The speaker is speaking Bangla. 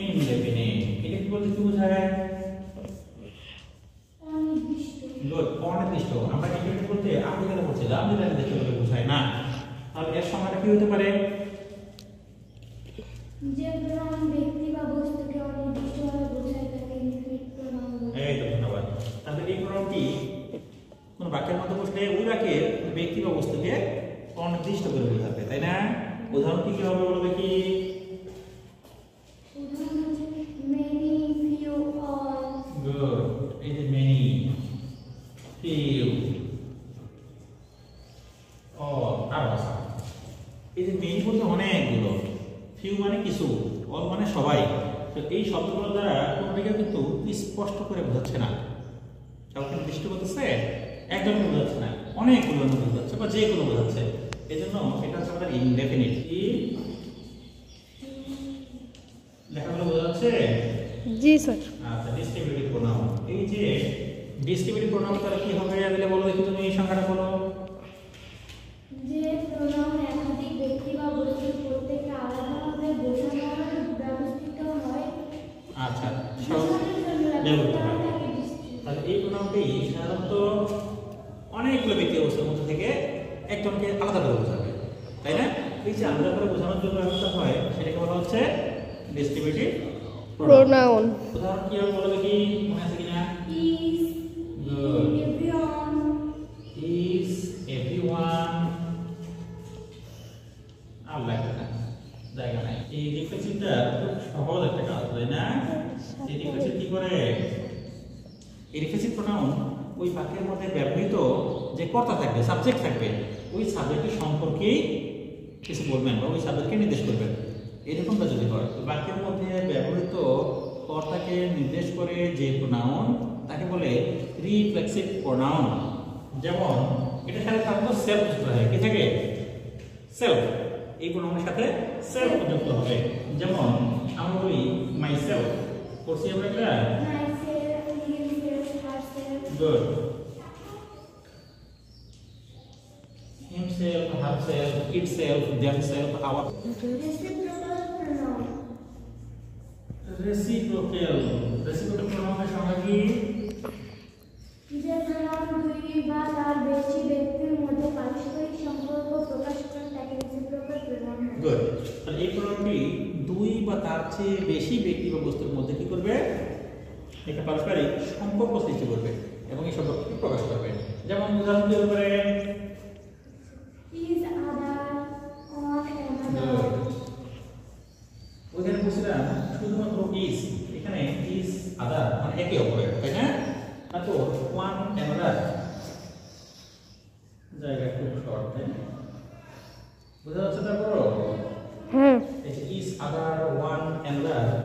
ইনডেফিনিট। এটা কি বলতে কি বোঝায়? গুড, অনির্দিষ্ট। আমরা ইনডেফিনিট বলতে আপনি কেন বলছিলাম যেটা নির্দিষ্ট করে বোঝায় না। তাহলে এর সংজ্ঞাটা কি হতে পারে? যে প্রোনাউন ব্যক্তি বা বস্তুকে অনির্দিষ্টভাবে বোঝায় তাকে ইনডেফিনিট প্রোনাউন বলে। এই তো, ধন্যবাদ। তাহলে এই প্রোনাউনটি কোন বাক্যের মধ্যে বসলে ওই বাক্যের ব্যক্তি বা বস্তুকে অনির্দিষ্ট করে বোঝাবে, তাই না? উদাহরণ কি হবে বলবে কি? উদাহরণ হচ্ছে many, few, all. গুড, এই যে many, few, all, আর আছে। এই যে many বলতে অনেকগুলো, few মানে কিছু, all মানে সবাই। তো এই শব্দগুলো দ্বারা কোনটাকে কিন্তু স্পষ্ট করে বোঝাচ্ছে না। কাউকে নির্দিষ্ট করতেছে, একজনকে বোঝাচ্ছে না, অনেকগুলো বোঝাচ্ছে বা যে কোনো বোঝাচ্ছে। এই জন্য এটা হচ্ছে আমাদের ইনডেফিনিট। কি লেখাগুলো বোঝাচ্ছে? জি স্যার। আচ্ছা, ডিস্ট্রিবিউটিভ প্রোনাউন। এই যে ডিস্ট্রিবিউটিভ প্রোনাউন তাহলে কি হবে দিলে বলো দেখি, তুমি এই সংখ্যাটা বলো। যে প্রোনাউন একাধিক ব্যক্তি বা বস্তুর প্রত্যেককে আলাদাভাবে বোঝানোর ব্যবস্থিত হয়। আচ্ছা, সব ব্যবহৃত হয়। তাহলে এই প্রোনাউনটি সাধারণত অনেকগুলো ব্যক্তি অবস্থার মধ্যে থেকে একজনকে আলাদা করে বোঝাবে, তাই না? এই যে আলাদা করে বোঝানোর জন্য ব্যবস্থা হয় সেটাকে বলা হচ্ছে ডিস্ট্রিবিউটিভ প্রোনাউন। উদাহরণ কি হবে বলো দেখি, মনে আছে কিনা? Is, Good. everyone, Is, everyone, আর লাগবে না, জায়গা নাই। এই রিফ্লেক্সিভটা খুব সহজ একটা কাজ, তাই না? এই রিফ্লেক্সিভ কি করে? এই রিফ্লেক্সিভ প্রোনাউন ওই বাক্যের মধ্যে ব্যবহৃত যে কর্তা থাকবে, সাবজেক্ট থাকবে, ওই সাবজেক্টের সম্পর্কেই কিছু বলবেন বা ওই সাবজেক্টকে নির্দেশ করবেন। এরকমটা যদি হয়, বাক্যের মধ্যে ব্যবহৃত কর্তাকে নির্দেশ করে যে প্রোনাউন তাকে বলে রিফ্লেক্সিভ প্রোনাউন। যেমন এটা সাথে থাকতো সেলফ যুক্ত হয়, কি থাকে? সেলফ। এই প্রোনাউনের সাথে সেলফ যুক্ত হবে। যেমন আমরা বলি মাই সেলফ, করছি আমরা এটা। myself, himself, herself. Good. himself, herself, itself, themself, our. Reciprocal pronoun. Reciprocal. Reciprocal প্রোনাউনের সংজ্ঞা কি? যে প্রোনাউন দুই বা তার বেশি ব্যক্তির মধ্যে পারস্পরিক সম্পর্ক প্রকাশ করে তাকে রেসিপ্রোকাল প্রোনাউন বলে। গুড। তাহলে এই প্রোনাউনটি দুই বা তার চেয়ে বেশি ব্যক্তি বা বস্তুর মধ্যে কি করবে? একটা পারস্পরিক সম্পর্ক সৃষ্টি করবে এবং এই সম্পর্ককে প্রকাশ করবে। যেমন উদাহরণ দিতে পারে Is other, on another. ওখানে বলছিলাম শুধুমাত্র ইজ, এখানে ইজ আদার মানে একে অপরের, তাই না? তারপর ওয়ান অ্যানাদার, জায়গা খুব শর্ট, তাই না? বোঝা যাচ্ছে? তারপর হ্যাঁ। Is other, one another